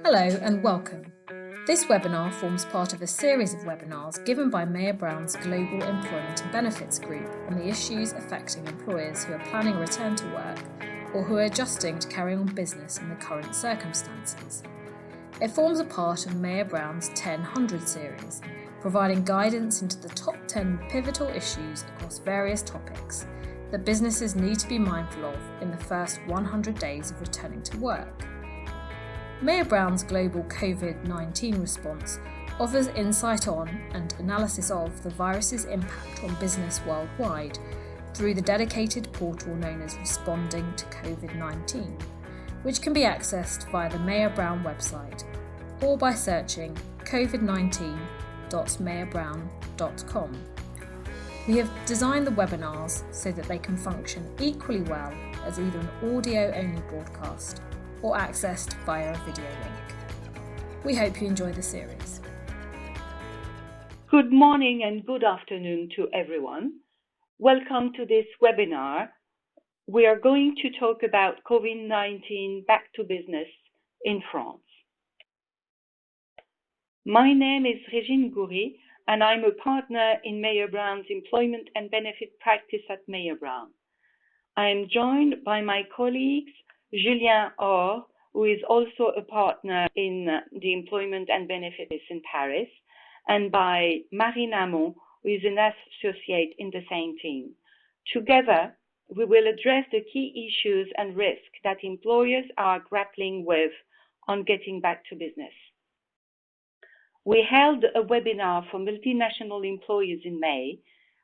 Hello and welcome. This webinar forms part of a series of webinars given by Mayer Brown's Global Employment and Benefits Group on the issues affecting employers who are planning a return to work or who are adjusting to carry on business in the current circumstances. It forms a part of Mayer Brown's 1000 series, providing guidance into the top 10 pivotal issues across various topics that businesses need to be mindful of in the first 100 days of returning to work. Mayer Brown's global COVID-19 response offers insight on and analysis of the virus's impact on business worldwide through the dedicated portal known as Responding to COVID-19, which can be accessed via the Mayer Brown website or by searching covid19.mayerbrown.com. We have designed the webinars so that they can function equally well as either an audio-only broadcast or accessed via a video link. We hope you enjoy the series. Good morning and good afternoon to everyone. Welcome to this webinar. We are going to talk about COVID-19 back to business in France. My name is Regine Goury, and I'm a partner in Mayer Brown's Employment and Benefit Practice at Mayer Brown. I am joined by my colleagues, Julien, Haure, who is also a partner in the Employment and Benefits in Paris, and by Hamon, who is an associate in the same team. Together, we will address the key issues and risks that employers are grappling with on getting back to business. We held a webinar for multinational employers in May,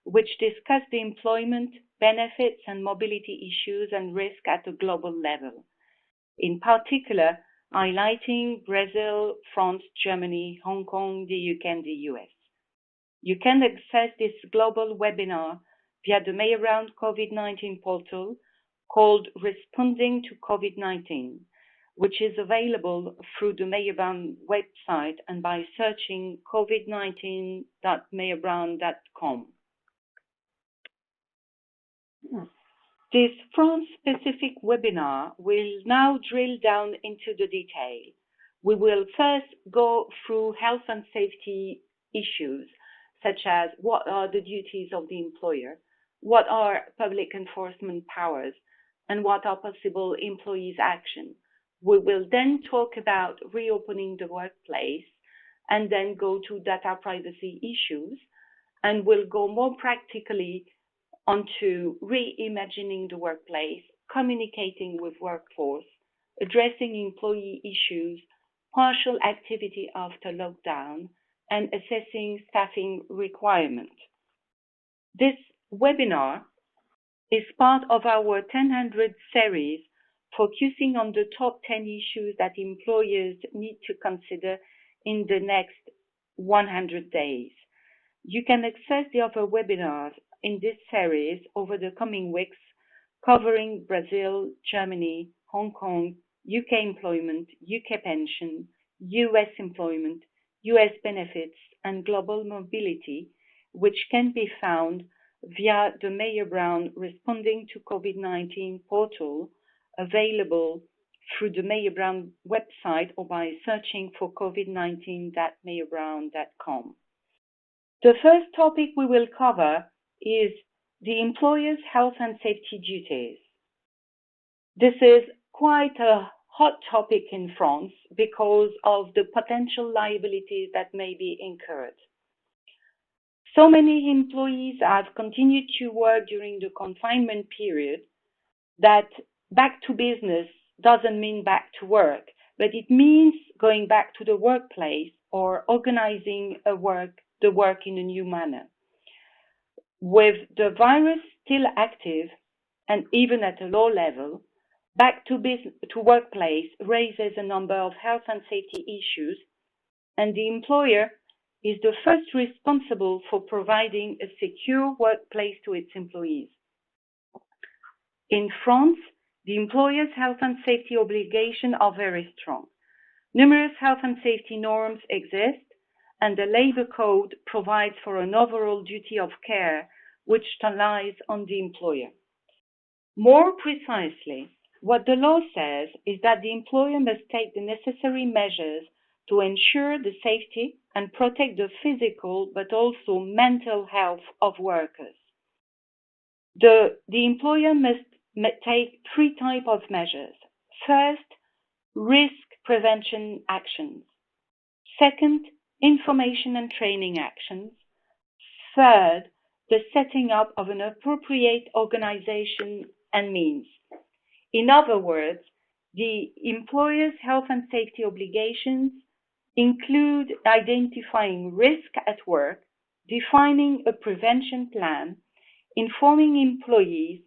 which discussed the employment, benefits, and mobility issues and risk at a global level, in particular highlighting Brazil, France, Germany, Hong Kong, the UK, and the US. You can access this global webinar via the Mayer Brown COVID-19 portal called Responding to COVID-19, which is available through the Mayer Brown website and by searching covid19.mayerbrown.com. This France-specific webinar will now drill down into the detail. We will first go through health and safety issues, such as what are the duties of the employer, what are public enforcement powers, and what are possible employees' actions. We will then talk about reopening the workplace and then go to data privacy issues, and we'll go more practically onto reimagining the workplace, communicating with workforce, addressing employee issues, partial activity after lockdown, and assessing staffing requirements. This webinar is part of our 1000 series focusing on the top 10 issues that employers need to consider in the next 100 days. You can access the other webinars in this series over the coming weeks, covering Brazil, Germany, Hong Kong, UK employment, UK pension, US employment, US benefits, and global mobility, which can be found via the Mayer Brown Responding to COVID-19 portal, available through the Mayer Brown website or by searching for covid19.mayerbrown.com. The first topic we will cover is the employer's health and safety duties. This is quite a hot topic in France because of the potential liabilities that may be incurred. So many employees have continued to work during the confinement period that back to business doesn't mean back to work, but it means going back to the workplace or organizing the work in a new manner. With the virus still active and even at a low level, back to workplace raises a number of health and safety issues, and the employer is the first responsible for providing a secure workplace to its employees. In France, the employer's health and safety obligations are very strong. Numerous health and safety norms exist, and the labor code provides for an overall duty of care which lies on the employer. More precisely, what the law says is that the employer must take the necessary measures to ensure the safety and protect the physical but also mental health of workers. The employer must take three types of measures. First, risk prevention actions. Second, information and training actions. Third, the setting up of an appropriate organization and means. In other words, the employer's health and safety obligations include identifying risk at work, defining a prevention plan, informing employees,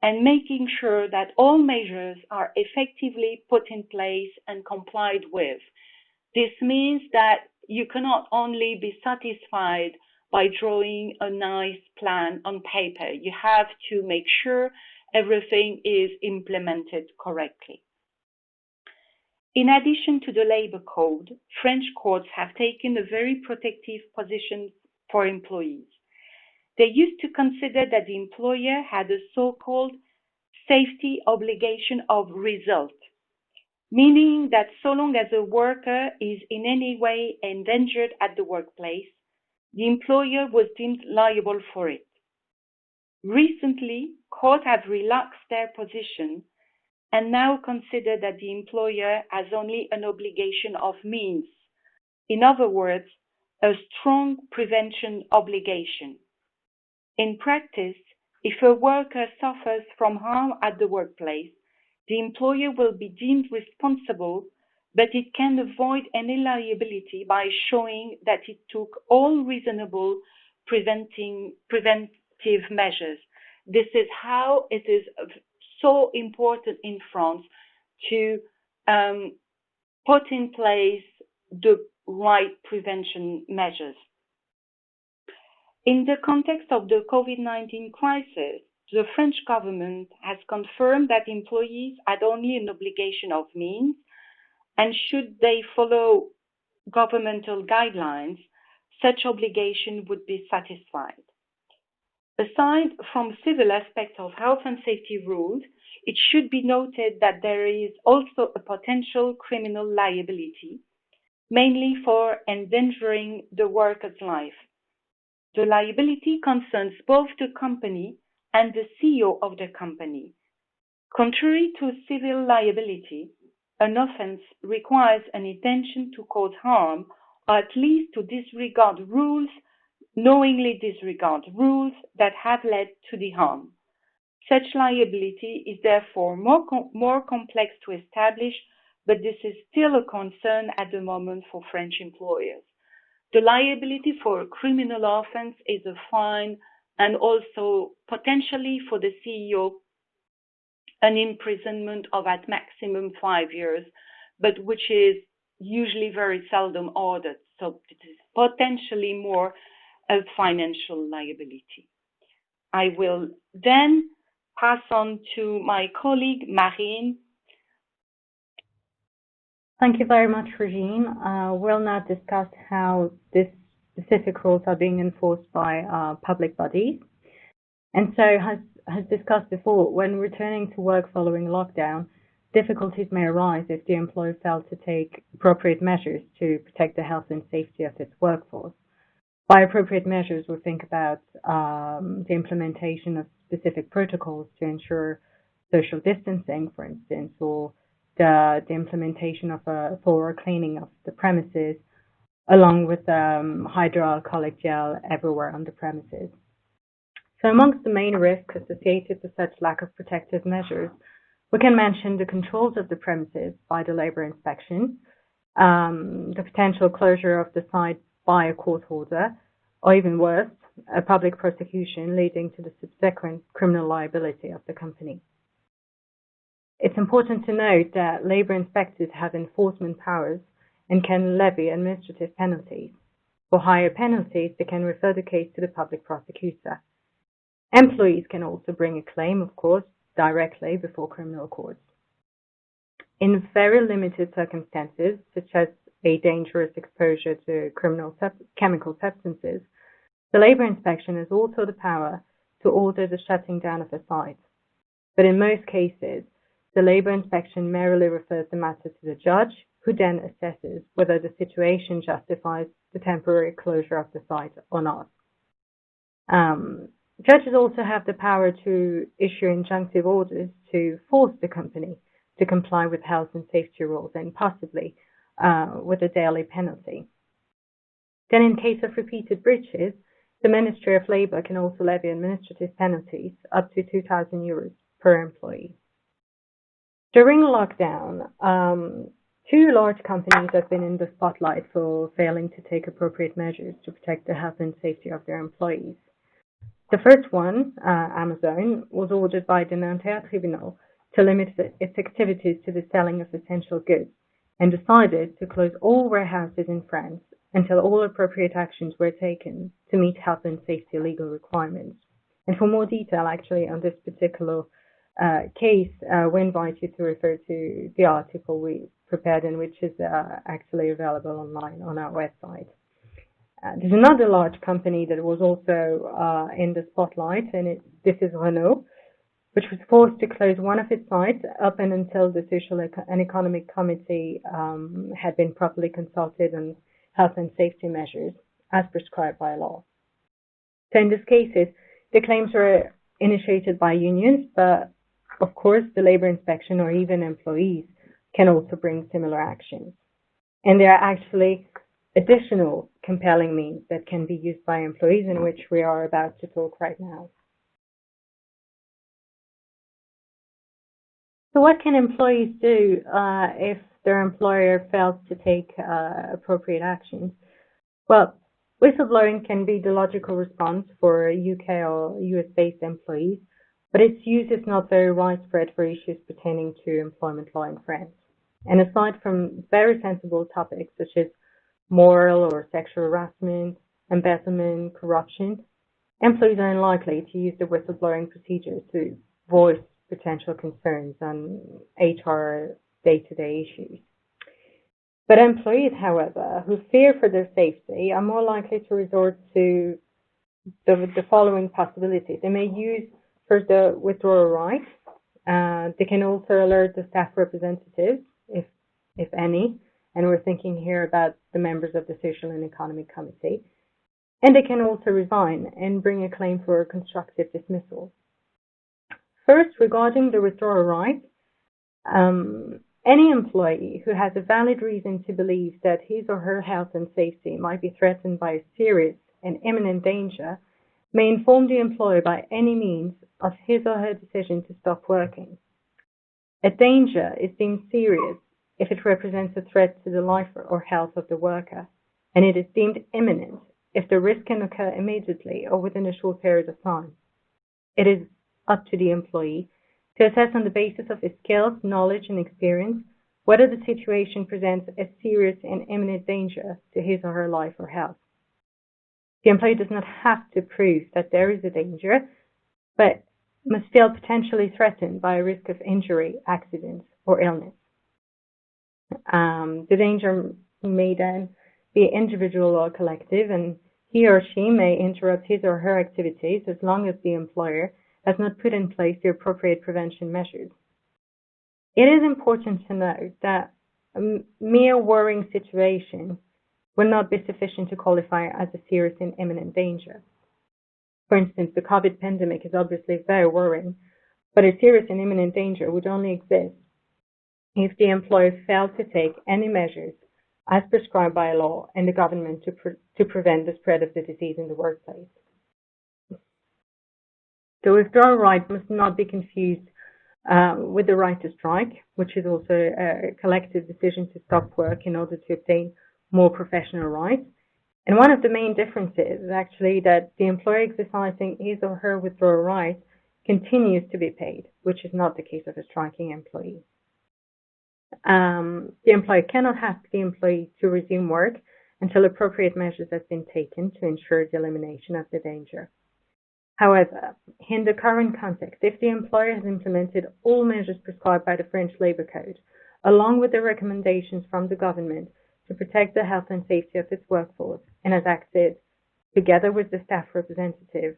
and making sure that all measures are effectively put in place and complied with. This means that you cannot only be satisfied by drawing a nice plan on paper. You have to make sure everything is implemented correctly. In addition to the labor code, French courts have taken a very protective position for employees. They used to consider that the employer had a so-called safety obligation of result, meaning that so long as a worker is in any way endangered at the workplace, the employer was deemed liable for it. Recently, courts have relaxed their position and now consider that the employer has only an obligation of means. In other words, a strong prevention obligation. In practice, if a worker suffers from harm at the workplace, the employer will be deemed responsible, but it can avoid any liability by showing that it took all reasonable preventive measures. This is how it is so important in France to put in place the right prevention measures. In the context of the COVID-19 crisis, the French government has confirmed that employees had only an obligation of means, and should they follow governmental guidelines, such obligation would be satisfied. Aside from civil aspects of health and safety rules, it should be noted that there is also a potential criminal liability, mainly for endangering the worker's life. The liability concerns both the company and the CEO of the company. Contrary to civil liability, an offense requires an intention to cause harm, or at least to knowingly disregard rules that have led to the harm. Such liability is therefore more complex to establish, but this is still a concern at the moment for French employers. The liability for a criminal offense is a fine, and also potentially for the CEO an imprisonment of at maximum 5 years, but which is usually very seldom ordered. So it is potentially more a financial liability. I will then pass on to my colleague, Marine. Thank you very much, Regine. We'll now discuss how these specific rules are being enforced by public bodies. And so, as discussed before, when returning to work following lockdown, difficulties may arise if the employer fails to take appropriate measures to protect the health and safety of its workforce. By appropriate measures, we think about the implementation of specific protocols to ensure social distancing, for instance, or the implementation of a thorough cleaning of the premises, along with hydroalcoholic gel everywhere on the premises. So amongst the main risks associated with such lack of protective measures, we can mention the controls of the premises by the labor inspection, the potential closure of the site by a court order, or even worse, a public prosecution leading to the subsequent criminal liability of the company. It's important to note that labor inspectors have enforcement powers and can levy administrative penalties. For higher penalties, they can refer the case to the public prosecutor. Employees can also bring a claim, of course, directly before criminal courts. In very limited circumstances, such as a dangerous exposure to chemical substances, the labor inspection has also the power to order the shutting down of a site. But in most cases, the labour inspection merely refers the matter to the judge, who then assesses whether the situation justifies the temporary closure of the site or not. Judges also have the power to issue injunctive orders to force the company to comply with health and safety rules, and possibly with a daily penalty. Then, in case of repeated breaches, the Ministry of Labour can also levy administrative penalties up to €2,000 per employee. During lockdown, two large companies have been in the spotlight for failing to take appropriate measures to protect the health and safety of their employees. The first one, Amazon, was ordered by the Nanterre Tribunal to limit its activities to the selling of essential goods, and decided to close all warehouses in France until all appropriate actions were taken to meet health and safety legal requirements. And for more detail, actually, on this particular case, we invite you to refer to the article we prepared, and which is actually available online on our website. There's another large company that was also in the spotlight, and this is Renault, which was forced to close one of its sites up and until the Social and Economic Committee had been properly consulted on health and safety measures as prescribed by law. So in these cases, the claims were initiated by unions, but of course the labour inspection or even employees can also bring similar actions. And there are actually additional compelling means that can be used by employees, in which we are about to talk right now. So what can employees do if their employer fails to take appropriate actions? Well, whistleblowing can be the logical response for UK or US-based employees, but its use is not very widespread for issues pertaining to employment law in France. And aside from very sensible topics such as moral or sexual harassment, embezzlement, corruption, employees are unlikely to use the whistleblowing procedure to voice potential concerns on HR day-to-day issues. But employees, however, who fear for their safety are more likely to resort to the following possibilities. They may use first the withdrawal right. They can also alert the staff representatives, if any, and we're thinking here about the members of the Social and Economic Committee. And they can also resign and bring a claim for constructive dismissal. First, regarding the withdrawal right, any employee who has a valid reason to believe that his or her health and safety might be threatened by a serious and imminent danger may inform the employer by any means of his or her decision to stop working. A danger is deemed serious if it represents a threat to the life or health of the worker, and it is deemed imminent if the risk can occur immediately or within a short period of time. It is up to the employee to assess on the basis of his skills, knowledge, and experience whether the situation presents a serious and imminent danger to his or her life or health. The employee does not have to prove that there is a danger, but must feel potentially threatened by a risk of injury, accident, or illness. The danger may then be individual or collective, and he or she may interrupt his or her activities as long as the employer has not put in place the appropriate prevention measures. It is important to note that a mere worrying situation will not be sufficient to qualify as a serious and imminent danger. For instance, the COVID pandemic is obviously very worrying, but a serious and imminent danger would only exist if the employer failed to take any measures as prescribed by law and the government to prevent the spread of the disease in the workplace. The withdrawal right must not be confused with the right to strike, which is also a collective decision to stop work in order to obtain more professional rights. And one of the main differences is actually that the employer exercising his or her withdrawal right continues to be paid, which is not the case of a striking employee. The employer cannot ask the employee to resume work until appropriate measures have been taken to ensure the elimination of the danger. However, in the current context, if the employer has implemented all measures prescribed by the French Labour Code, along with the recommendations from the government to protect the health and safety of its workforce, and has acted together with the staff representative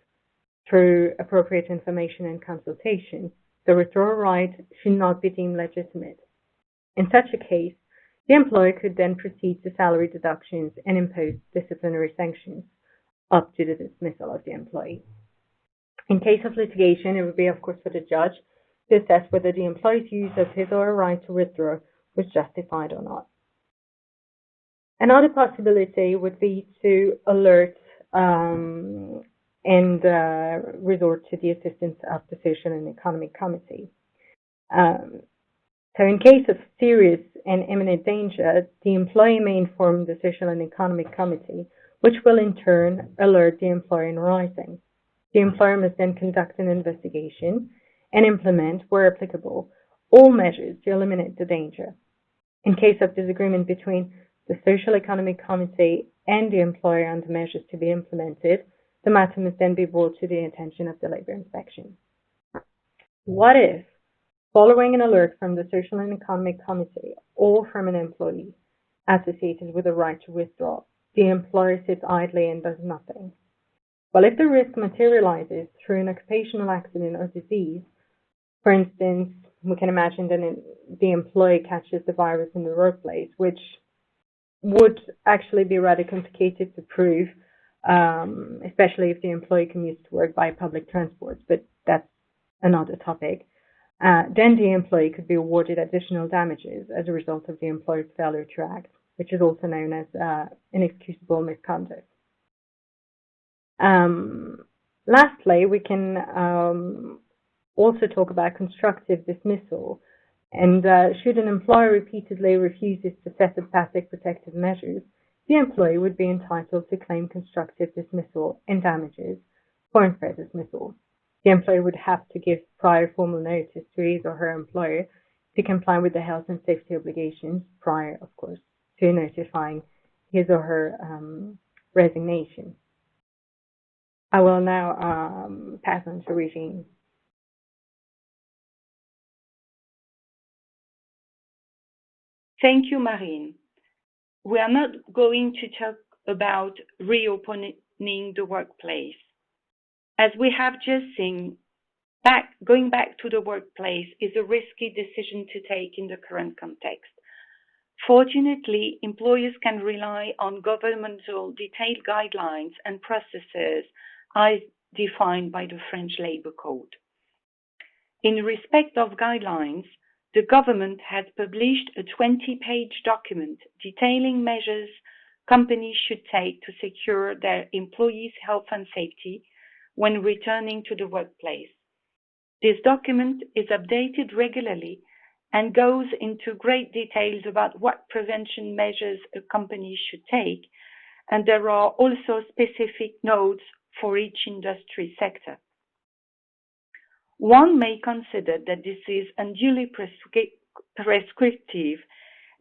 through appropriate information and consultation, the withdrawal right should not be deemed legitimate. In such a case, the employer could then proceed to salary deductions and impose disciplinary sanctions up to the dismissal of the employee. In case of litigation, it would be, of course, for the judge to assess whether the employee's use of his or her right to withdraw was justified or not. Another possibility would be to alert and resort to the assistance of the Social and Economic Committee. So in case of serious and imminent danger, the employee may inform the Social and Economic Committee, which will in turn alert the employer in writing. The employer must then conduct an investigation and implement, where applicable, all measures to eliminate the danger. In case of disagreement between the Social Economic Committee and the employer on the measures to be implemented, the matter must then be brought to the attention of the Labour Inspection. What if, following an alert from the Social and Economic Committee or from an employee associated with a right to withdraw, the employer sits idly and does nothing? Well, if the risk materializes through an occupational accident or disease, for instance, we can imagine that the employee catches the virus in the workplace, which would actually be rather complicated to prove, especially if the employee commutes to work by public transport, but that's another topic. Then the employee could be awarded additional damages as a result of the employer's failure to act, which is also known as inexcusable misconduct. Lastly, we can also talk about constructive dismissal. And should an employer repeatedly refuses to set up passive protective measures, the employee would be entitled to claim constructive dismissal and damages for unfair dismissal. The employer would have to give prior formal notice to his or her employer to comply with the health and safety obligations prior, of course, to notifying his or her resignation. I will now pass on to Regine. Thank you, Marine. We are not going to talk about reopening the workplace. As we have just seen, going back to the workplace is a risky decision to take in the current context. Fortunately, employers can rely on governmental detailed guidelines and processes as defined by the French Labour Code. In respect of guidelines, the government has published a 20-page document detailing measures companies should take to secure their employees' health and safety when returning to the workplace. This document is updated regularly and goes into great details about what prevention measures a company should take, and there are also specific notes for each industry sector. One may consider that this is unduly prescriptive,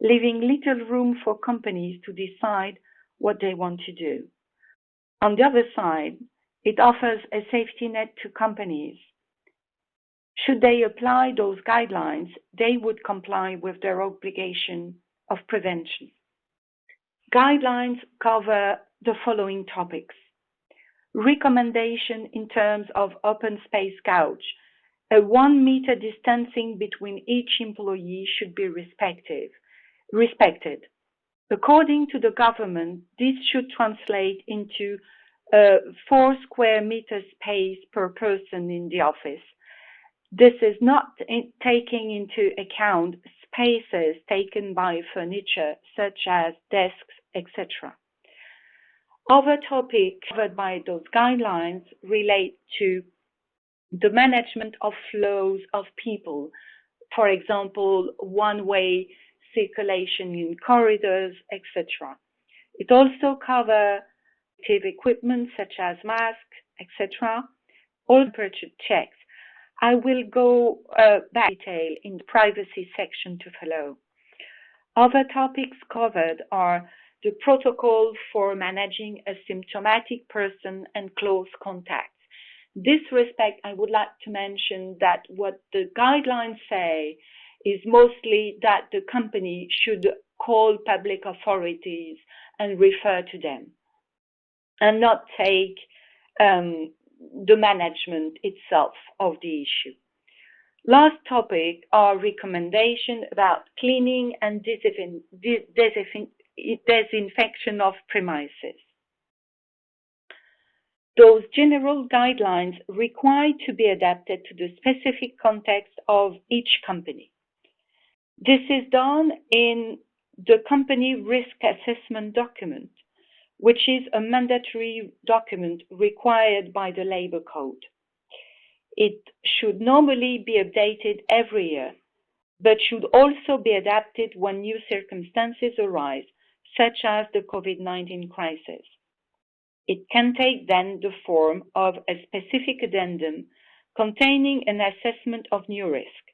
leaving little room for companies to decide what they want to do. On the other side, it offers a safety net to companies. Should they apply those guidelines, they would comply with their obligation of prevention. Guidelines cover the following topics. Recommendation in terms of open space couch. A 1 meter distancing between each employee should be respected. According to the government, this should translate into a 4 square meter space per person in the office. This is not taking into account spaces taken by furniture, such as desks, etc. Other topics covered by those guidelines relate to the management of flows of people, for example, one-way circulation in corridors, etc. It also covers equipment such as masks, etc., all temperature checks. I will go back in detail in the privacy section to follow. Other topics covered are the protocol for managing a symptomatic person and close contacts. In this respect, I would like to mention that what the guidelines say is mostly that the company should call public authorities and refer to them, and not take the management itself of the issue. Last topic are recommendations about cleaning and disinfection of premises. Those general guidelines require to be adapted to the specific context of each company. This is done in the company risk assessment document, which is a mandatory document required by the Labour Code. It should normally be updated every year, but should also be adapted when new circumstances arise, such as the COVID-19 crisis. It can take then the form of a specific addendum containing an assessment of new risk.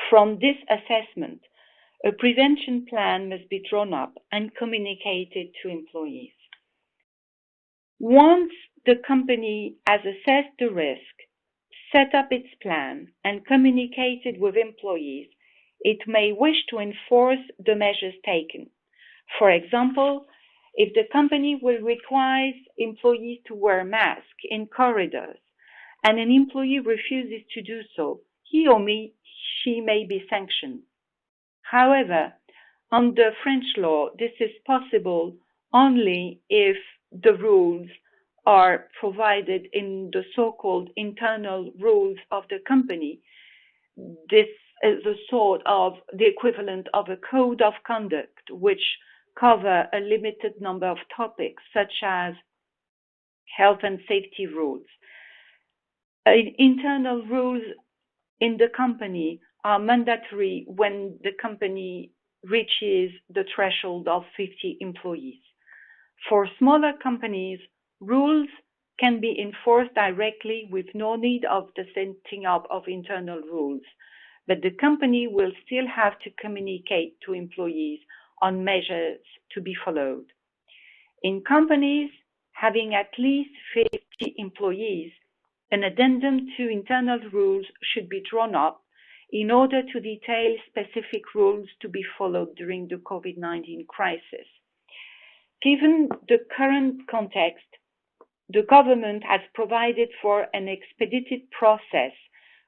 From this assessment, a prevention plan must be drawn up and communicated to employees. Once the company has assessed the risk, set up its plan, and communicated with employees, it may wish to enforce the measures taken. For example, if the company will require employees to wear masks in corridors and an employee refuses to do so, he or she may be sanctioned. However, under French law, this is possible only if the rules are provided in the so-called internal rules of the company. This is a sort of the equivalent of a code of conduct, which cover a limited number of topics, such as health and safety rules. Internal rules in the company are mandatory when the company reaches the threshold of 50 employees. For smaller companies, rules can be enforced directly with no need of the setting up of internal rules, but the company will still have to communicate to employees on measures to be followed. In companies having at least 50 employees, an addendum to internal rules should be drawn up in order to detail specific rules to be followed during the COVID-19 crisis. Given the current context, the government has provided for an expedited process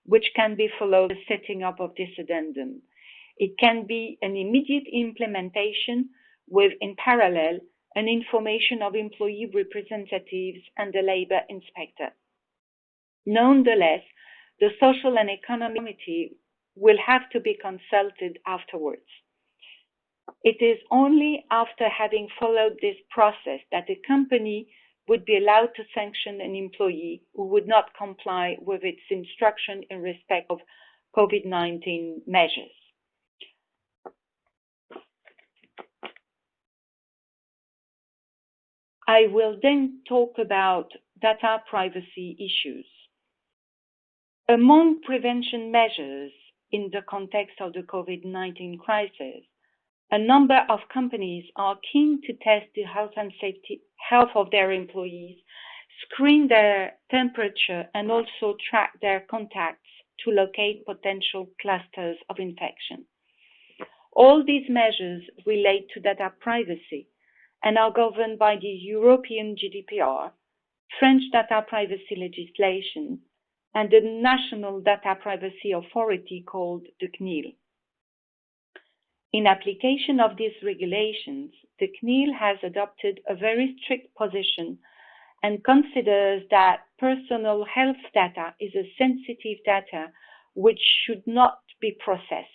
which can be followed the setting up of this addendum. It can be an immediate implementation with, in parallel, an information of employee representatives and the labor inspector. Nonetheless, the Social and Economic Committee will have to be consulted afterwards. It is only after having followed this process that the company would be allowed to sanction an employee who would not comply with its instruction in respect of COVID-19 measures. I will then talk about data privacy issues. Among prevention measures in the context of the COVID-19 crisis, a number of companies are keen to test the health and safety health of their employees, screen their temperature, and also track their contacts to locate potential clusters of infection. All these measures relate to data privacy and are governed by the European GDPR, French data privacy legislation, and the National Data Privacy Authority called the CNIL. In application of these regulations, the CNIL has adopted a very strict position and considers that personal health data is a sensitive data which should not be processed.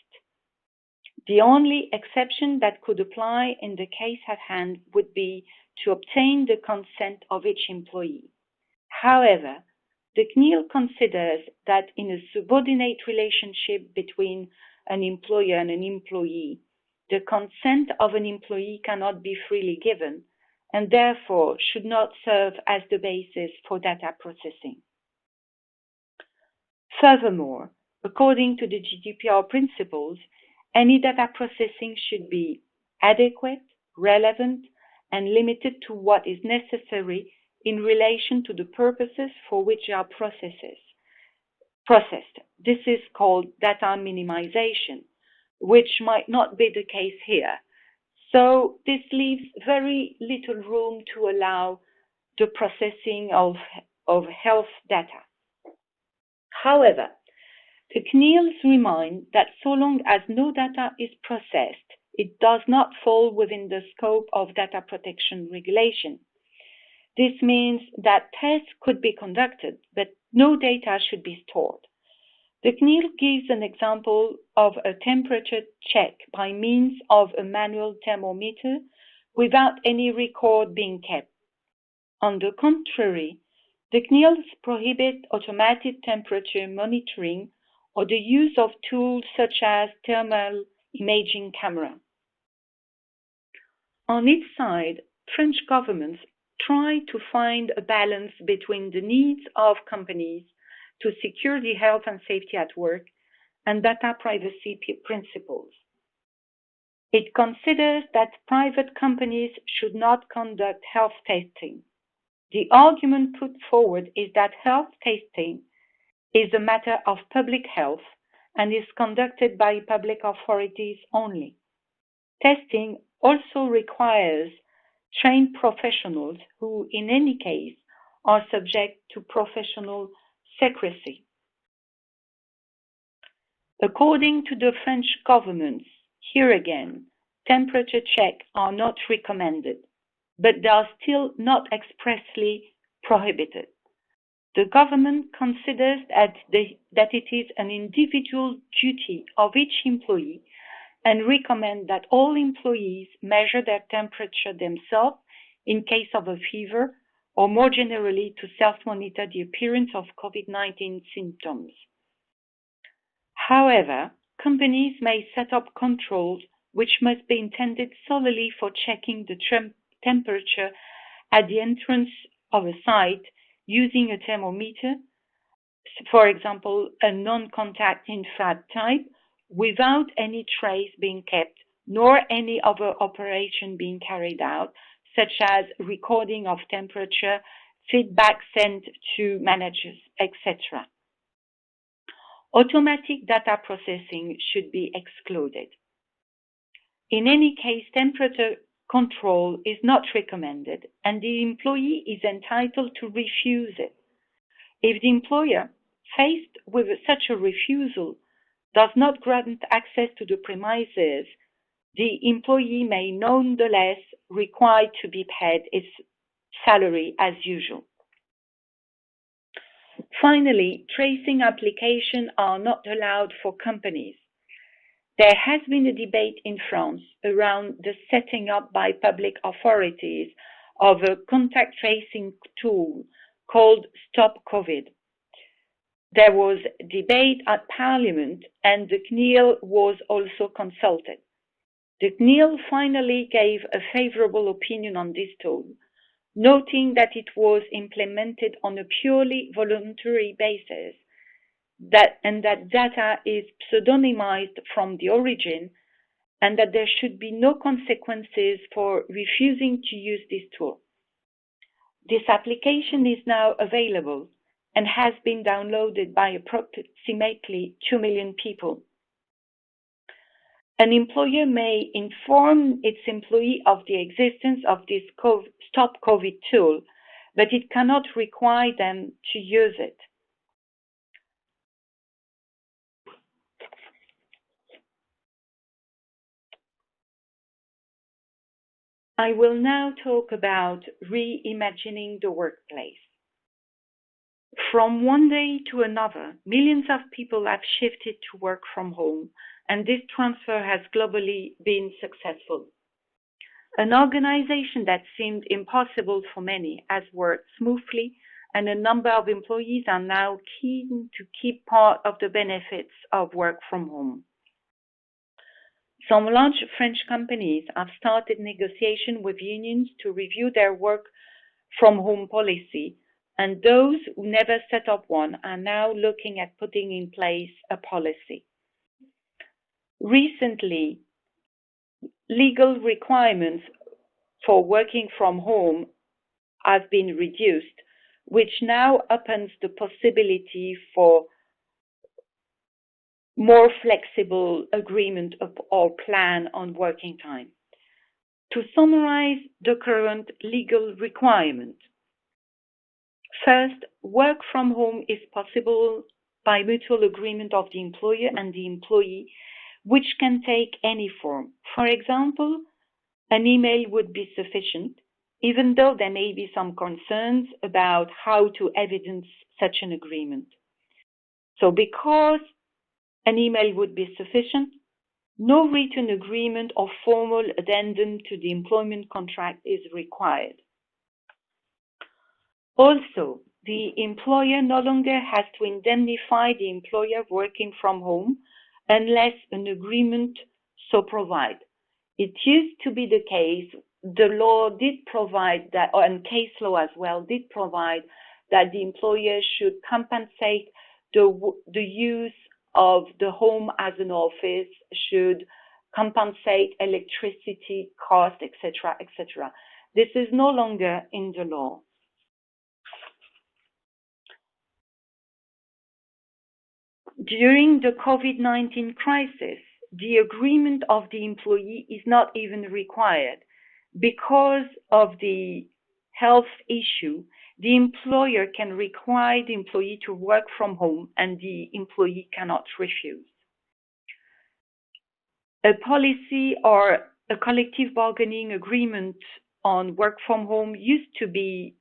The only exception that could apply in the case at hand would be to obtain the consent of each employee. However, the CNIL considers that in a subordinate relationship between an employer and an employee, the consent of an employee cannot be freely given and therefore should not serve as the basis for data processing. Furthermore, according to the GDPR principles, any data processing should be adequate, relevant, and limited to what is necessary in relation to the purposes for which they are processed. This is called data minimization, which might not be the case here. So this leaves very little room to allow the processing of health data. However, The CNILs remind that so long as no data is processed, it does not fall within the scope of data protection regulation. This means that tests could be conducted, but no data should be stored. The CNIL gives an example of a temperature check by means of a manual thermometer without any record being kept. On the contrary, the CNILs prohibit automated temperature monitoring or the use of tools such as thermal imaging camera. On its side, French governments try to find a balance between the needs of companies to secure the health and safety at work and data privacy principles. It considers that private companies should not conduct health testing. The argument put forward is that health testing is a matter of public health and is conducted by public authorities only. Testing also requires trained professionals who, in any case, are subject to professional secrecy. According to the French government, here again, temperature checks are not recommended, but they are still not expressly prohibited. The government considers that it is an individual duty of each employee and recommend that all employees measure their temperature themselves in case of a fever or more generally to self-monitor the appearance of COVID-19 symptoms. However, companies may set up controls which must be intended solely for checking the temperature at the entrance of a site using a thermometer, for example, a non-contact infrared type, without any trace being kept, nor any other operation being carried out, such as recording of temperature, feedback sent to managers, etc. Automatic data processing should be excluded. In any case, temperature control is not recommended, and the employee is entitled to refuse it. If the employer, faced with such a refusal, does not grant access to the premises, the employee may nonetheless require to be paid its salary as usual. Finally, tracing applications are not allowed for companies. There has been a debate in France around the setting up by public authorities of a contact tracing tool called Stop COVID. There was debate at Parliament and the CNIL was also consulted. The CNIL finally gave a favorable opinion on this tool, noting that it was implemented on a purely voluntary basis, and that data is pseudonymized from the origin, and that there should be no consequences for refusing to use this tool. This application is now available and has been downloaded by approximately 2 million people. An employer may inform its employee of the existence of this Stop COVID tool, but it cannot require them to use it. I will now talk about reimagining the workplace. From one day to another, millions of people have shifted to work from home, and this transfer has globally been successful. An organization that seemed impossible for many has worked smoothly, and a number of employees are now keen to keep part of the benefits of work from home. Some large French companies have started negotiation with unions to review their work from home policy, and those who never set up one are now looking at putting in place a policy. Recently, legal requirements for working from home have been reduced, which now opens the possibility for more flexible agreement or plan on working time. To summarize the current legal requirement, first, work from home is possible by mutual agreement of the employer and the employee, which can take any form. For example, an email would be sufficient, even though there may be some concerns about how to evidence such an agreement. So because an email would be sufficient, no written agreement or formal addendum to the employment contract is required. Also, the employer no longer has to indemnify the employer working from home unless an agreement so provides. It used to be the case, the law did provide that, and case law as well, did provide that the employer should compensate the use of the home as an office, should compensate electricity costs, etc., etc. This is no longer in the law. During the COVID-19 crisis, the agreement of the employee is not even required. Because of the health issue, the employer can require the employee to work from home and the employee cannot refuse. A policy or a collective bargaining agreement on work from home used to be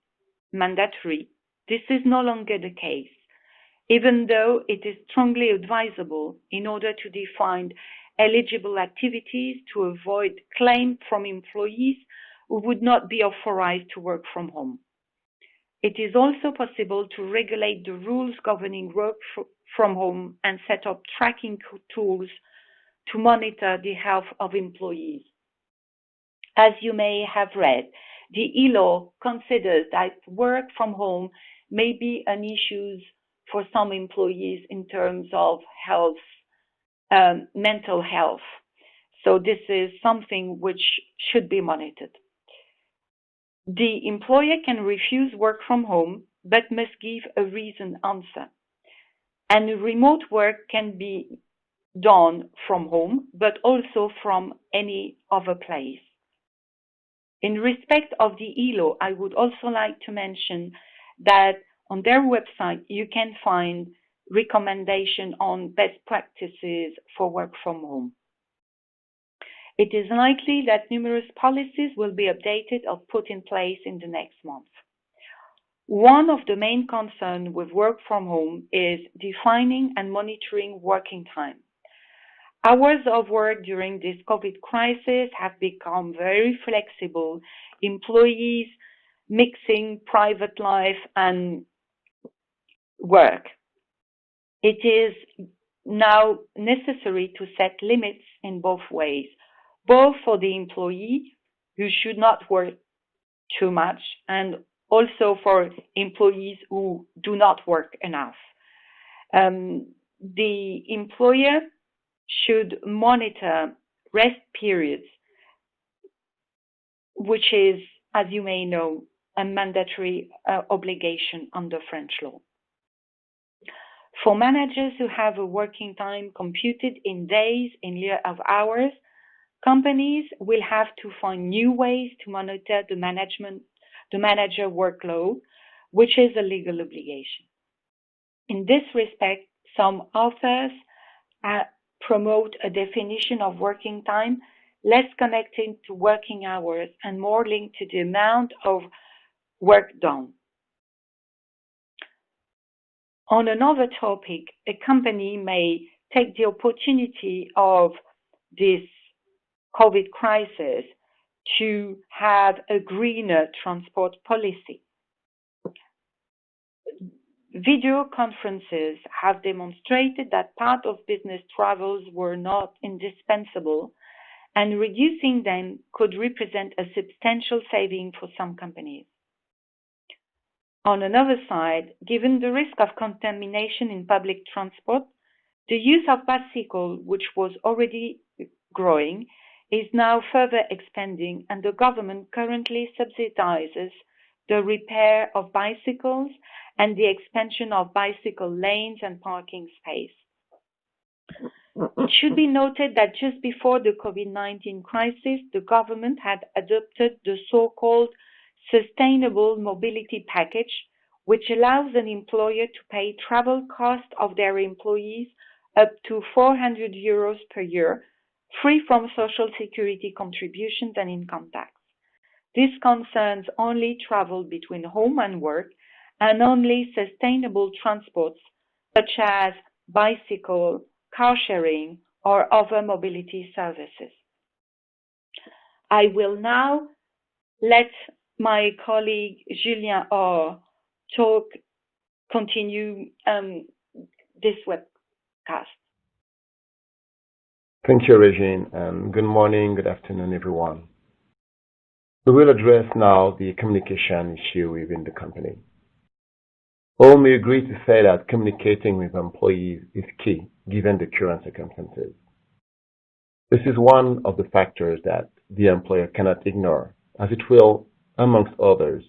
mandatory. This is no longer the case, even though it is strongly advisable in order to define eligible activities to avoid claim from employees who would not be authorized to work from home. It is also possible to regulate the rules governing work from home and set up tracking tools to monitor the health of employees. As you may have read, the e-law considers that work from home may be an issue for some employees in terms of health, mental health. So this is something which should be monitored. The employer can refuse work from home, but must give a reasoned answer. And remote work can be done from home, but also from any other place. In respect of the e-law, I would also like to mention that on their website, you can find recommendation on best practices for work from home. It is likely that numerous policies will be updated or put in place in the next month. One of the main concerns with work from home is defining and monitoring working time. Hours of work during this COVID crisis have become very flexible, employees mixing private life and work. It is now necessary to set limits in both ways, both for the employee who should not work too much and also for employees who do not work enough. The employer should monitor rest periods, which is, as you may know, a mandatory obligation under French law. For managers who have a working time computed in days in lieu of hours, companies will have to find new ways to monitor the manager workload, which is a legal obligation. In this respect, some authors promote a definition of working time less connected to working hours and more linked to the amount of work done. On another topic, a company may take the opportunity of this COVID crisis to have a greener transport policy. Video conferences have demonstrated that part of business travels were not indispensable, and reducing them could represent a substantial saving for some companies. On another side, given the risk of contamination in public transport, the use of bicycles, which was already growing, is now further expanding, and the government currently subsidizes the repair of bicycles and the expansion of bicycle lanes and parking space. It should be noted that just before the COVID-19 crisis, the government had adopted the so-called Sustainable Mobility Package, which allows an employer to pay travel costs of their employees up to €400 per year, free from social security contributions and income tax. This concerns only travel between home and work and only sustainable transports such as bicycle, car sharing, or other mobility services. I will now let my colleague Julien Haure continue this webcast. Thank you, Regine, and good morning, good afternoon, everyone. We will address now the communication issue within the company. All may agree to say that communicating with employees is key, given the current circumstances. This is one of the factors that the employer cannot ignore, as it will, amongst others,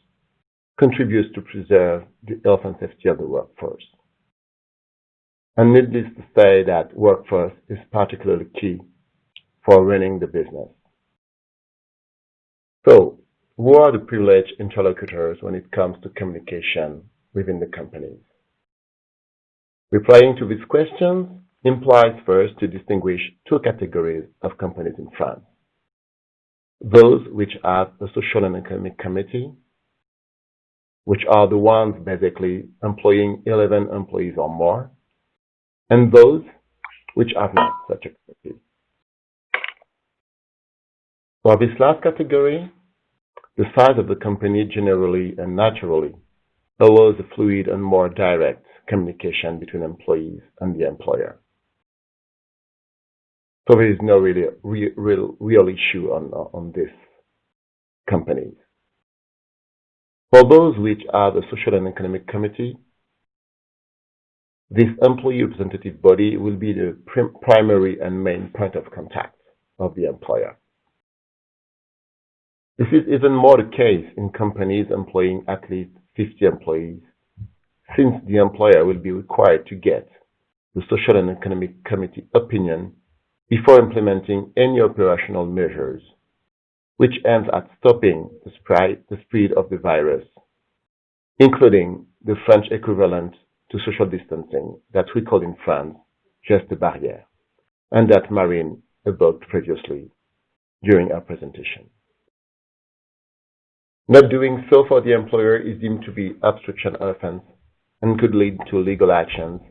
contribute to preserve the health and safety of the workforce. And needless to say that workforce is particularly key for running the business. So, who are the privileged interlocutors when it comes to communication within the companies? Replying to these questions implies first to distinguish two categories of companies in France. Those which have a social and economic committee, which are the ones basically employing 11 employees or more, and those which have not such a committee. For this last category, the size of the company generally and naturally allows a fluid and more direct communication between employees and the employer. So there is no really real issue on this companies. For those which have a social and economic committee, this employee representative body will be the primary and main point of contact of the employer. This is even more the case in companies employing at least 50 employees, since the employer will be required to get the social and economic committee opinion before implementing any operational measures, which aims at stopping the spread of the virus, including the French equivalent to social distancing that we call in France geste barrière, and that Marine evoked previously during our presentation. Not doing so for the employer is deemed to be obstruction offense and could lead to legal actions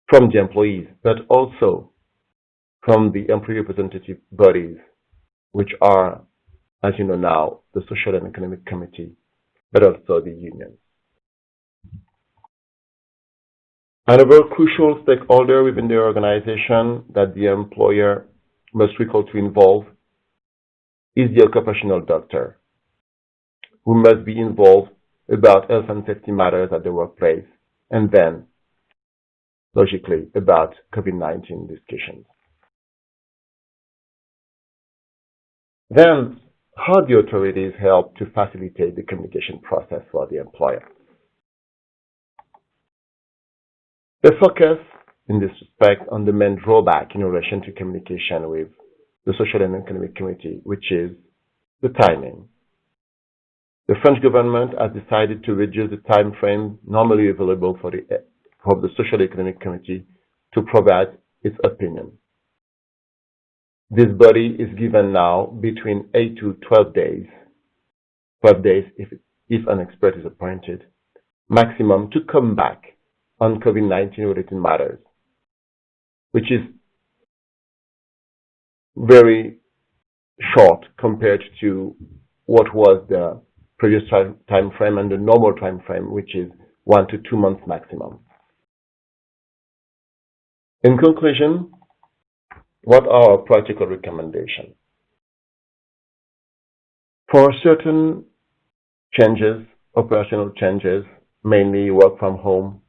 from the employees, but also from the employee representative bodies, which are, as you know now, the Social and Economic Committee, but also the unions. Another crucial stakeholder within the organization that the employer must recall to involve is the occupational doctor, who must be involved about health and safety matters at the workplace, and then, logically, about COVID-19 discussions. Then, how the authorities help to facilitate the communication process for the employer. They focus, in this respect, on the main drawback in relation to communication with the Social and Economic Committee, which is the timing. The French government has decided to reduce the time frame normally available for the Social Economic Committee to provide its opinion. This body is given now between 8 to 12 days, 12 days if an expert is appointed, maximum to come back on COVID-19 related matters, which is very short compared to what was the previous time frame and the normal time frame, which is 1 to 2 months maximum. In conclusion, what are our practical recommendations? For certain changes, operational changes, mainly work from home,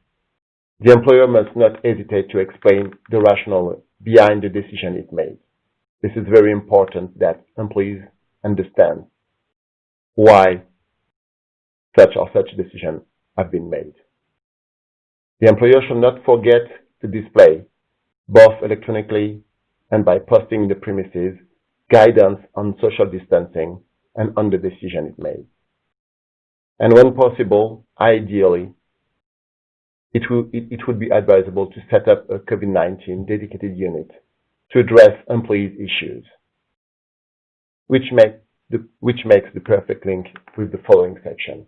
the employer must not hesitate to explain the rationale behind the decision it made. This is very important that employees understand why such or such decisions have been made. The employer should not forget to display, both electronically and by posting in the premises, guidance on social distancing and on the decision it made. And when possible, ideally, it would be advisable to set up a COVID-19 dedicated unit to address employees' issues, which makes the perfect link with the following section.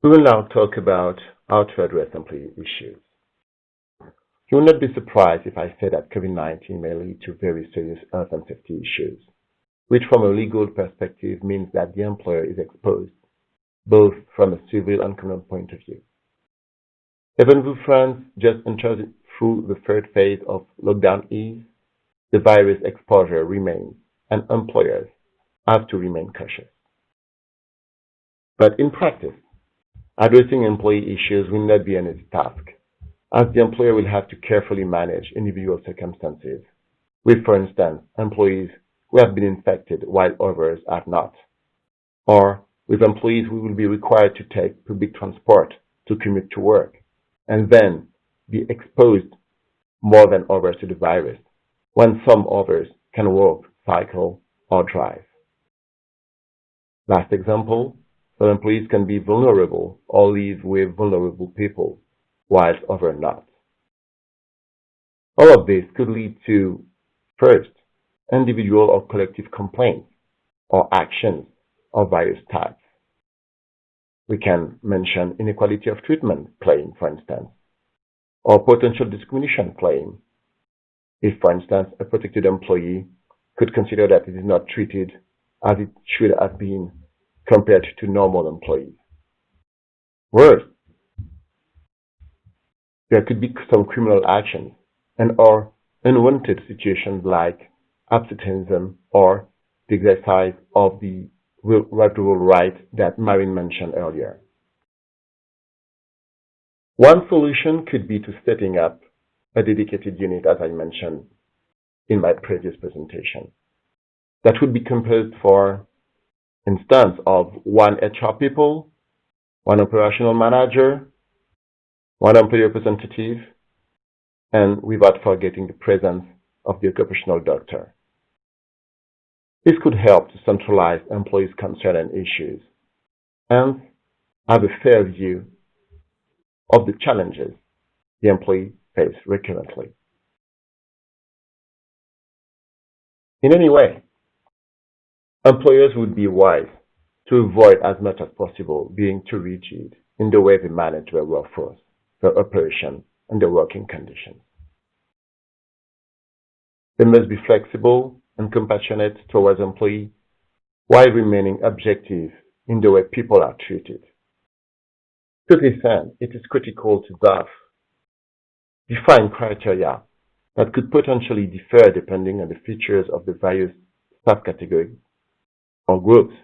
We will now talk about how to address employee issues. You will not be surprised if I say that COVID-19 may lead to very serious health and safety issues, which from a legal perspective means that the employer is exposed, both from a civil and criminal point of view. Even though France just entered through the third phase of lockdown ease, the virus exposure remains, and employers have to remain cautious. But in practice, addressing employee issues will not be an easy task, as the employer will have to carefully manage individual circumstances, with, for instance, employees who have been infected while others have not, or with employees who will be required to take public transport to commute to work, and then be exposed more than others to the virus, when some others can walk, cycle, or drive. Last example, some employees can be vulnerable or live with vulnerable people, whilst others not. All of this could lead to, first, individual or collective complaints or actions of various types. We can mention inequality of treatment claim, for instance, or potential discrimination claim, if, for instance, a protected employee could consider that it is not treated as it should have been compared to normal employees. Worse, there could be some criminal actions and/or unwanted situations like absenteeism or the exercise of the withdrawal right that Marine mentioned earlier. One solution could be to setting up a dedicated unit, as I mentioned in my previous presentation, that would be composed, for instance, of one HR people, one operational manager, one employee representative, and without forgetting the presence of the occupational doctor. This could help to centralize employees' concerns and issues and have a fair view of the challenges the employee face recurrently. In any way, employers would be wise to avoid as much as possible being too rigid in the way they manage their workforce, their operation, and their working conditions. They must be flexible and compassionate towards employees while remaining objective in the way people are treated. To this end, it is critical to thus define criteria that could potentially differ depending on the features of the various subcategories or groups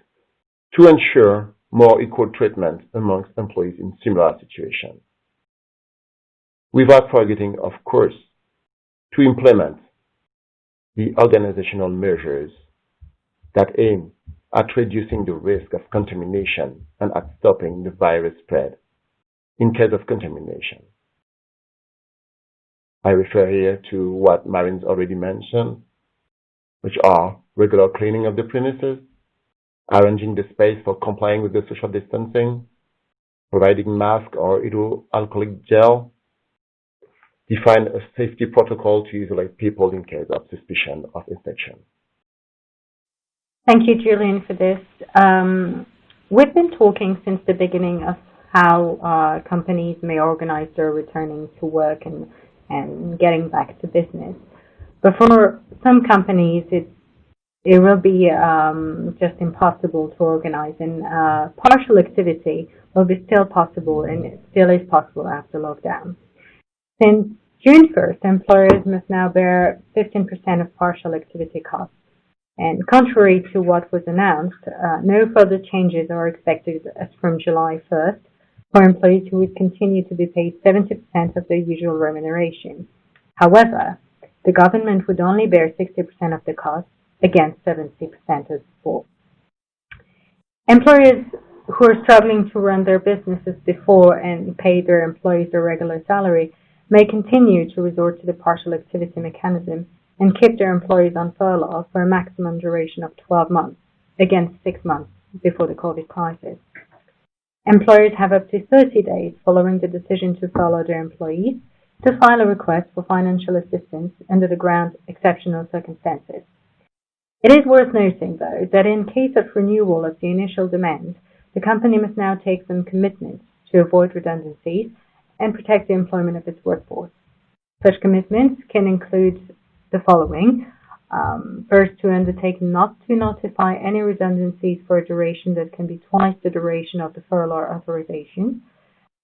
to ensure more equal treatment amongst employees in similar situations. Without forgetting, of course, to implement the organizational measures that aim at reducing the risk of contamination and at stopping the virus spread in case of contamination. I refer here to what Marine's already mentioned, which are regular cleaning of the premises, arranging the space for complying with the social distancing, providing mask or hydroalcoholic gel, define a safety protocol to isolate people in case of suspicion of infection. Thank you, Julien, for this. We've been talking since the beginning of how companies may organize their returning to work and getting back to business. But for some companies, it will be just impossible to organize, and partial activity will be still possible, and it still is possible after lockdown. Since June 1st, employers must now bear 15% of partial activity costs. And contrary to what was announced, no further changes are expected as from July 1st for employees who would continue to be paid 70% of their usual remuneration. However, the government would only bear 60% of the cost against 70% as before. Employers who are struggling to run their businesses before and pay their employees their regular salary may continue to resort to the partial activity mechanism and keep their employees on furlough for a maximum duration of 12 months, against 6 months before the COVID crisis. Employers have up to 30 days following the decision to furlough their employees to file a request for financial assistance under the ground exceptional circumstances. It is worth noting, though, that in case of renewal of the initial demand, the company must now take some commitments to avoid redundancies and protect the employment of its workforce. Such commitments can include the following. First, to undertake not to notify any redundancies for a duration that can be twice the duration of the furlough authorization.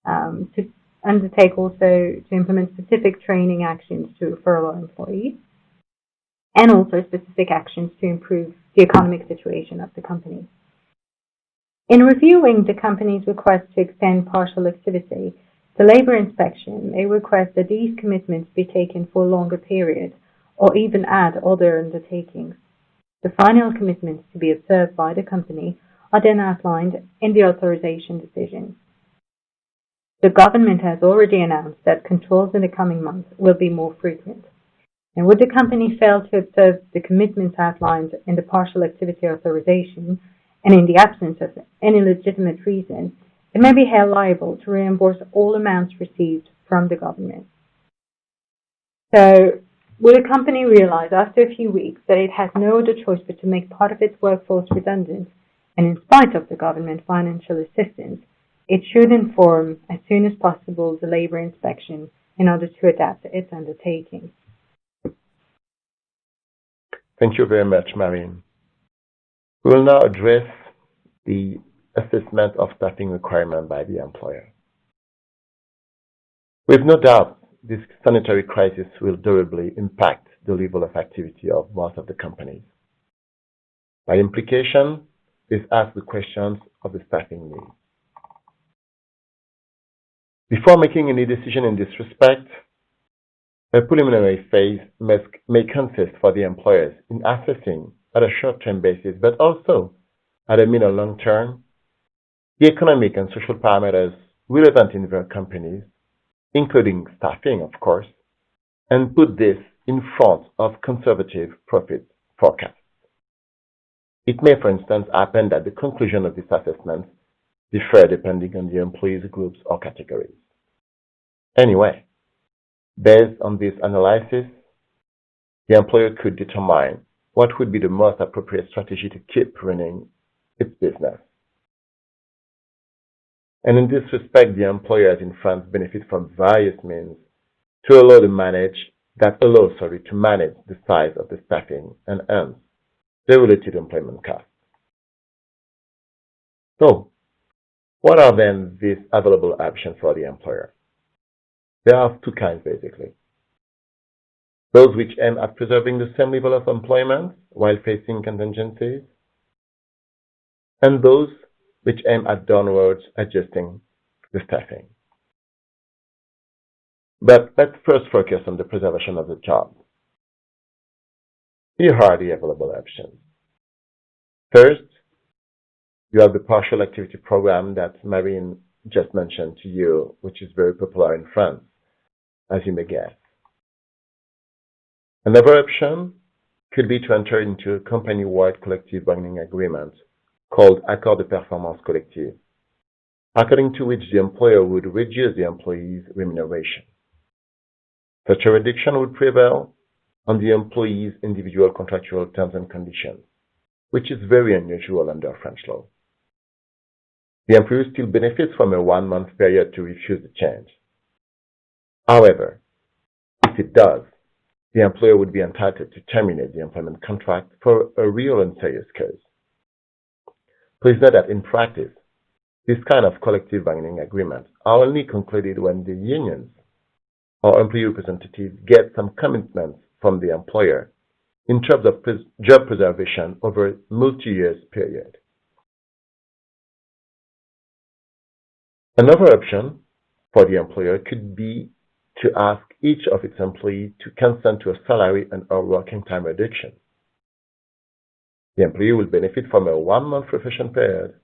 To undertake also to implement specific training actions to furlough employees, and also specific actions to improve the economic situation of the company. In reviewing the company's request to extend partial activity, the Labour Inspection may request that these commitments be taken for a longer period, or even add other undertakings. The final commitments to be observed by the company are then outlined in the authorization decision. The government has already announced that controls in the coming months will be more frequent. And would the company fail to observe the commitments outlined in the partial activity authorization, and in the absence of any legitimate reason, it may be held liable to reimburse all amounts received from the government. So, will a company realize after a few weeks that it has no other choice but to make part of its workforce redundant, and in spite of the government financial assistance, it should inform as soon as possible the Labour Inspection in order to adapt its undertaking? Thank you very much, Marine. We will now address the assessment of staffing requirement by the employer. With no doubt, this sanitary crisis will durably impact the level of activity of most of the companies. By implication, this asks the questions of the staffing needs. Before making any decision in this respect, a preliminary phase may consist for the employers in assessing at a short-term basis, but also at a mid or long term, the economic and social parameters relevant in their companies, including staffing, of course, and put this in front of conservative profit forecasts. It may, for instance, happen that the conclusion of this assessment differ depending on the employees' groups or categories. Anyway, based on this analysis, the employer could determine what would be the most appropriate strategy to keep running its business. And in this respect, the employers in France benefit from various means to manage the size of the staffing and hence the related employment costs. So, what are then these available options for the employer? There are two kinds, basically. Those which aim at preserving the same level of employment while facing contingencies, and those which aim at downwards adjusting the staffing. But let's first focus on the preservation of the job. Here are the available options. First, you have the partial activity program that Marine just mentioned to you, which is very popular in France, as you may guess. Another option could be to enter into a company-wide collective bargaining agreement called Accord de Performance Collective, according to which the employer would reduce the employee's remuneration. Such a reduction would prevail on the employee's individual contractual terms and conditions, which is very unusual under French law. The employer still benefits from a 1-month period to refuse the change. However, if it does, the employer would be entitled to terminate the employment contract for a real and serious cause. Please note that in practice, this kind of collective bargaining agreements are only concluded when the unions or employee representatives get some commitments from the employer in terms of job preservation over a multi-year period. Another option for the employer could be to ask each of its employees to consent to a salary and/or working time reduction. The employee will benefit from a 1-month reflection period,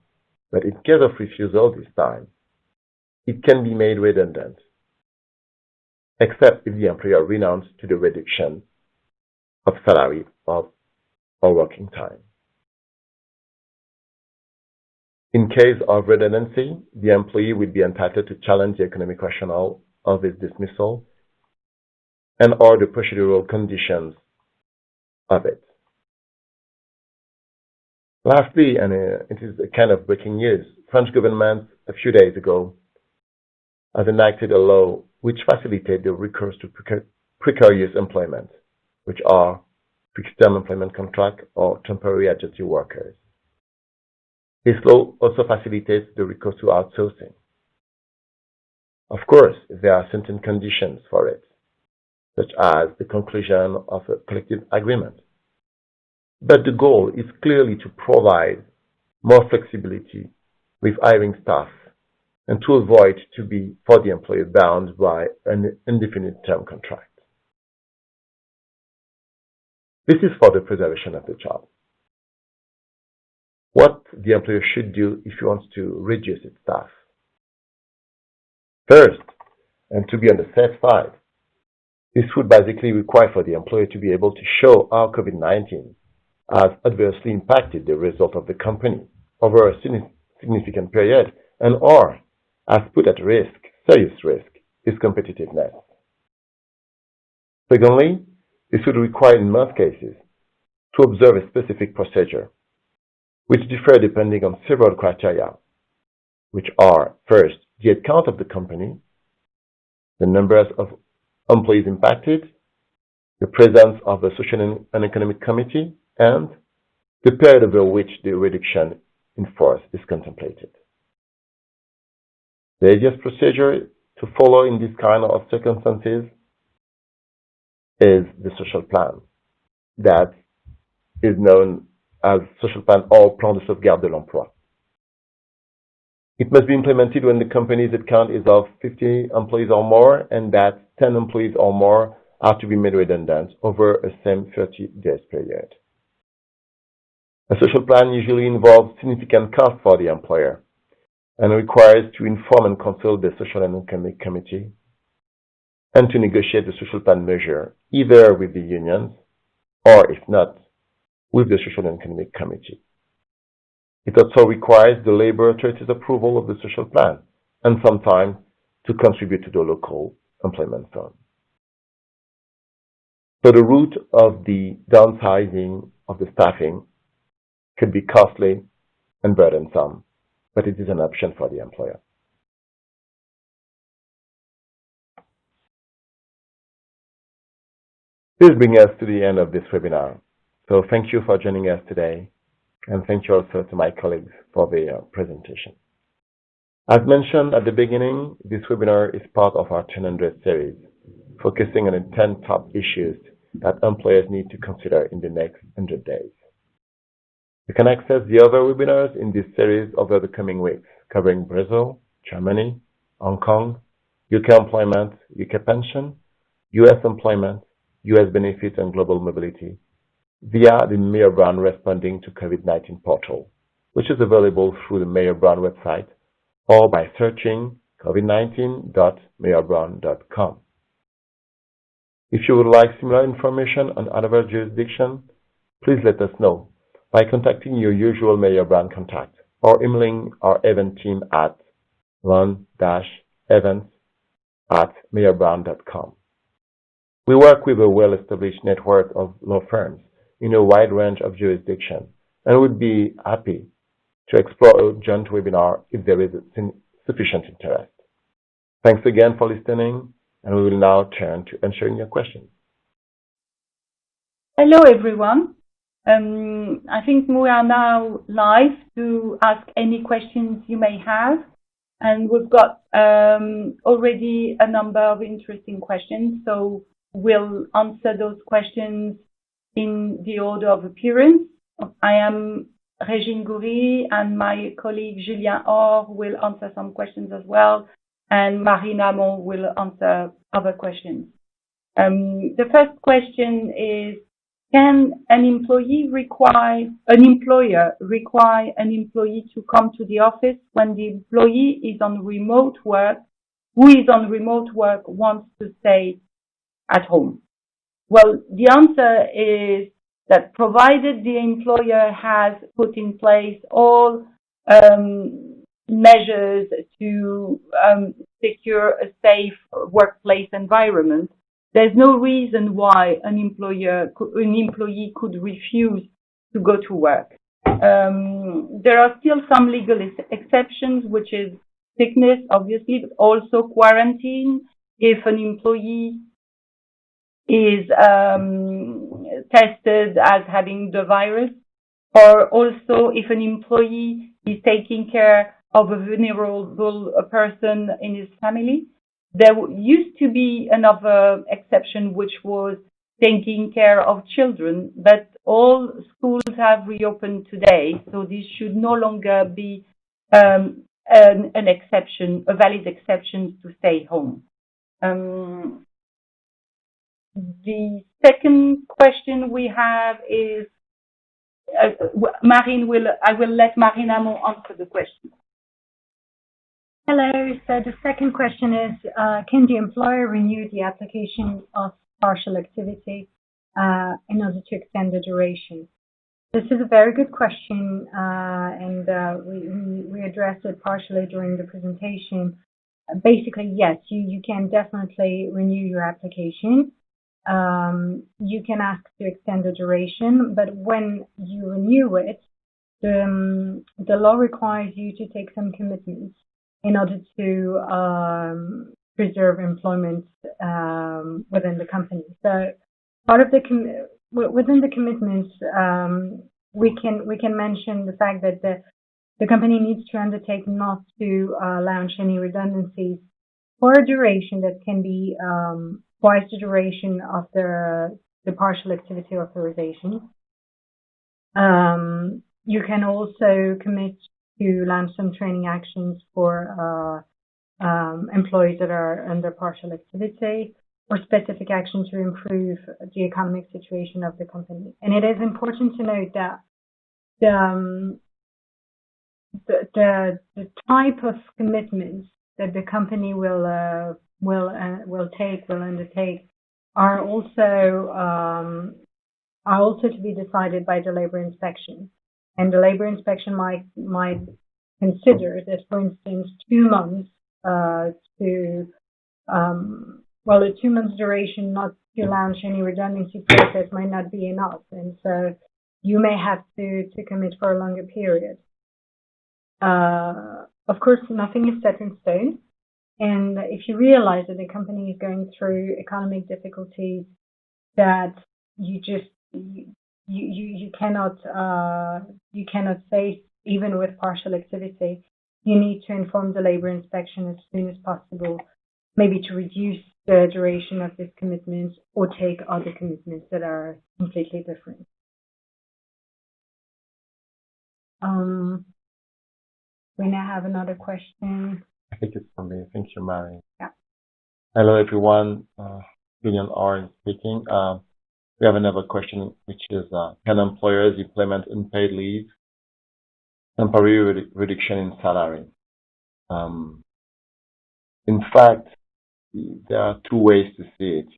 but in case of refusal this time, it can be made redundant, except if the employer renounces to the reduction of salary or working time. In case of redundancy, the employee will be entitled to challenge the economic rationale of his dismissal and or the procedural conditions of it. Lastly, and it is a kind of breaking news, French government a few days ago has enacted a law which facilitates the recourse to precarious employment, which are fixed-term employment contract or temporary adjunct workers. This law also facilitates the recourse to outsourcing. Of course, there are certain conditions for it, such as the conclusion of a collective agreement. But the goal is clearly to provide more flexibility with hiring staff and to avoid to be, for the employer, bound by an indefinite term contract. This is for the preservation of the job. What the employer should do if he wants to reduce its staff. First, and to be on the safe side, this would basically require for the employer to be able to show how COVID-19 has adversely impacted the result of the company over a significant period and or has put at risk, serious risk, its competitiveness. Secondly, this would require in most cases to observe a specific procedure, which differ depending on several criteria, which are, first, the headcount of the company, the numbers of employees impacted, the presence of a social and economic committee, and the period over which the reduction in force is contemplated. The easiest procedure to follow in this kind of circumstances is the social plan, that is known as social plan or plan de sauvegarde de l'emploi. It must be implemented when the company's headcount is of 50 employees or more and that 10 employees or more are to be made redundant over a same 30 days period. A social plan usually involves significant costs for the employer and requires to inform and consult the social and economic committee and to negotiate the social plan measure either with the unions or, if not, with the social and economic committee. It also requires the labor authority's approval of the social plan and sometimes to contribute to the local employment fund. So the route of the downsizing of the staffing could be costly and burdensome, but it is an option for the employer. This brings us to the end of this webinar. So thank you for joining us today, and thank you also to my colleagues for their presentation. As mentioned at the beginning, this webinar is part of our 1000 series, focusing on the 10 top issues that employers need to consider in the next 100 days. You can access the other webinars in this series over the coming weeks, covering Brazil, Germany, Hong Kong, UK employment, UK pension, US employment, US benefits and global mobility, via the Mayer Brown Responding to COVID-19 portal, which is available through the Mayer Brown website or by searching covid19.mayerbrown.com. If you would like similar information on other jurisdictions, please let us know by contacting your usual Mayer Brown contact or emailing our event team at run-events@mayerbrown.com. We work with a well-established network of law firms in a wide range of jurisdictions and would be happy to explore a joint webinar if there is sufficient interest. Thanks again for listening, and we will now turn to answering your questions. Hello, everyone. I think we are now live to ask any questions you may have, and we've got already a number of interesting questions, so we'll answer those questions in the order of appearance. I am Regine Goury, and my colleague Julien Haure will answer some questions as well, and Hamon will answer other questions. The first question is, can an employer require an employee to come to the office when the employee is on remote work, who is on remote work wants to stay at home? Well, the answer is that provided the employer has put in place all measures to secure a safe workplace environment, there's no reason why an employee could refuse to go to work. There are still some legal exceptions, which is sickness, obviously, but also quarantine. If an employee is tested as having the virus, or also if an employee is taking care of a vulnerable person in his family. There used to be another exception, which was taking care of children, but all schools have reopened today, so this should no longer be an exception, a valid exception to stay home. The second question we have is, I will let Marine Hamon answer the question. Hello. So the second question is, can the employer renew the application of partial activity in order to extend the duration? This is a very good question, and we addressed it partially during the presentation. Basically, yes, you can definitely renew your application. You can ask to extend the duration, but when you renew it, the law requires you to take some commitments in order to preserve employment within the company. So part of within the commitments, we can mention the fact that the company needs to undertake not to launch any redundancies for a duration that can be twice the duration of the partial activity authorization. You can also commit to launch some training actions for employees that are under partial activity, or specific action to improve the economic situation of the company. And it is important to note that the type of commitments that the company will undertake are also to be decided by the labor inspection. And the labor inspection might consider that, for instance, 2 months a 2 months duration not to launch any redundancy process might not be enough, and so you may have to commit for a longer period. Of course, nothing is set in stone, and if you realize that the company is going through economic difficulties that you cannot face even with partial activity, you need to inform the labor inspection as soon as possible, maybe to reduce the duration of this commitment or take other commitments that are completely different. We now have another question. I think it's for me. Thank you, Mary. Yeah. Hello, everyone. Julien, Haure speaking. We have another question, which is, can employers implement unpaid leave, temporary reduction in salary? In fact, there are two ways to see it.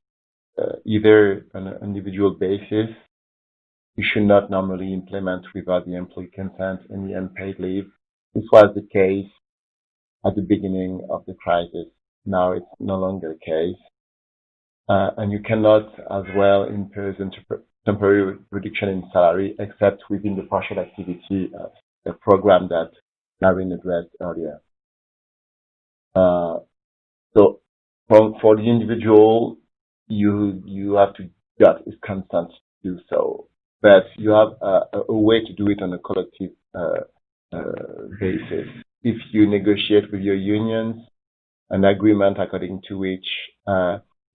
Either on an individual basis, you should not normally implement without the employee consent any unpaid leave. This was the case at the beginning of the crisis. Now it's no longer the case. And you cannot as well impose temporary reduction in salary except within the partial activity program that Marine addressed earlier. So for the individual, you have to get his consent to do so, but you have a way to do it on a collective basis. If you negotiate with your unions an agreement according to which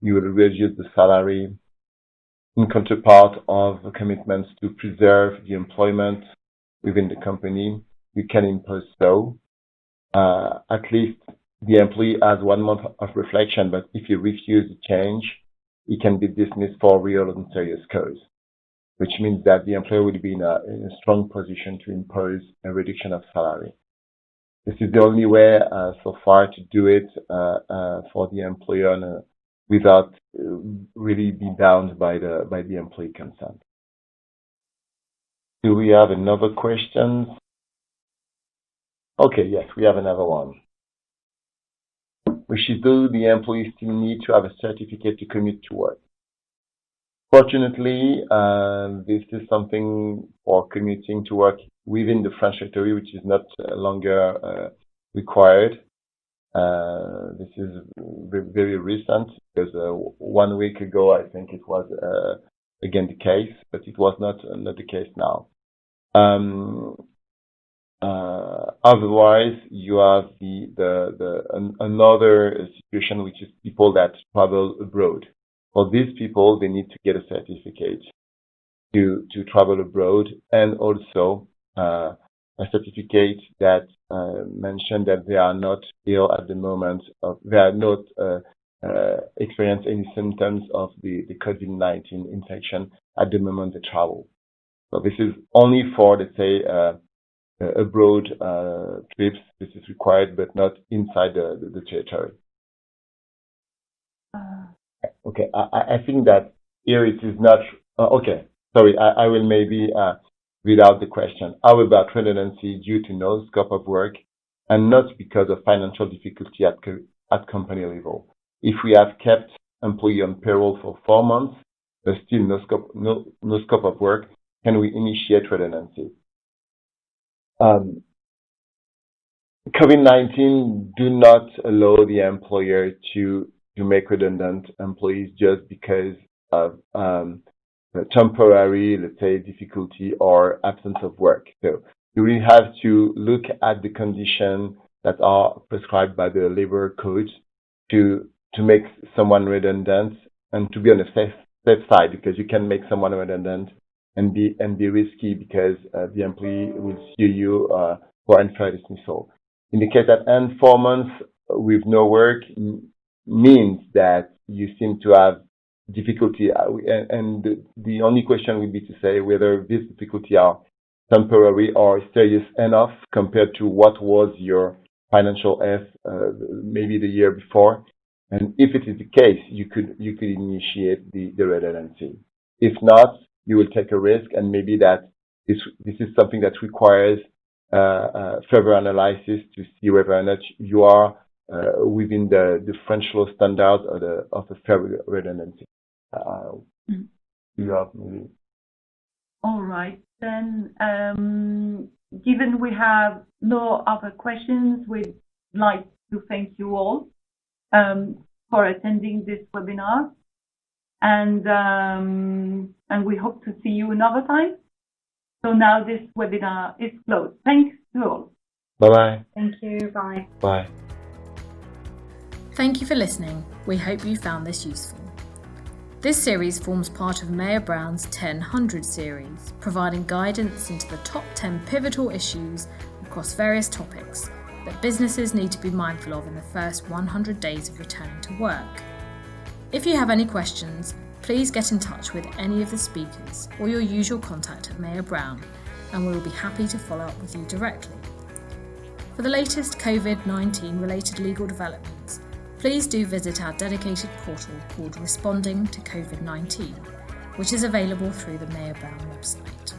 you will reduce the salary in counterpart of the commitments to preserve the employment within the company, you can impose so. At least the employee has 1 month of reflection, but if you refuse the change, it can be dismissed for real and serious cause, which means that the employer will be in a strong position to impose a reduction of salary. This is the only way so far to do it for the employer on without really be bound by the employee consent. Do we have another question? Okay, yes, we have another one. Which is, do the employees still need to have a certificate to commute to work? Fortunately, this is something for commuting to work within the French territory, which is not longer required. This is very recent, because 1 week ago, I think it was again the case, but it was not the case now. Otherwise, you have another situation, which is people that travel abroad. For these people, they need to get a certificate to travel abroad, and also a certificate that mention that they are not ill at the moment, they are not experience any symptoms of the COVID-19 infection at the moment they travel. So this is only for, let's say, abroad trips. This is required, but not inside the territory. Okay, I think that here it is not. Okay, sorry, I will maybe read out the question. How about redundancy due to no scope of work and not because of financial difficulty at company level? If we have kept employee on payroll for 4 months, but still no scope of work, can we initiate redundancy? COVID-19 do not allow the employer to make redundant employees just because of temporary, let's say, difficulty or absence of work. So you really have to look at the conditions that are prescribed by the labor code to make someone redundant, and to be on the safe side, because you can make someone redundant and be risky, because the employee will sue you for unfair dismissal. In the case that end 4 months with no work means that you seem to have difficulty, and the only question would be to say whether these difficulties are temporary or serious enough compared to what was your financial health maybe the year before. And if it is the case, you could initiate the redundancy. If not, you will take a risk, and maybe that this is something that requires further analysis to see whether or not you are within the French law standard of a fair redundancy. You have maybe. All right, then. Given we have no other questions, we'd like to thank you all for attending this webinar, and we hope to see you another time. So now this webinar is closed. Thanks to all. Bye-bye. Thank you. Bye. Bye. Thank you for listening. We hope you found this useful. This series forms part of Mayor Brown's 1000 series, providing guidance into the top 10 pivotal issues across various topics that businesses need to be mindful of in the first 100 days of returning to work. If you have any questions, please get in touch with any of the speakers or your usual contact at Mayor Brown, and we will be happy to follow up with you directly. For the latest COVID-19 related legal developments, please do visit our dedicated portal called Responding to COVID-19, which is available through the Mayor Brown website.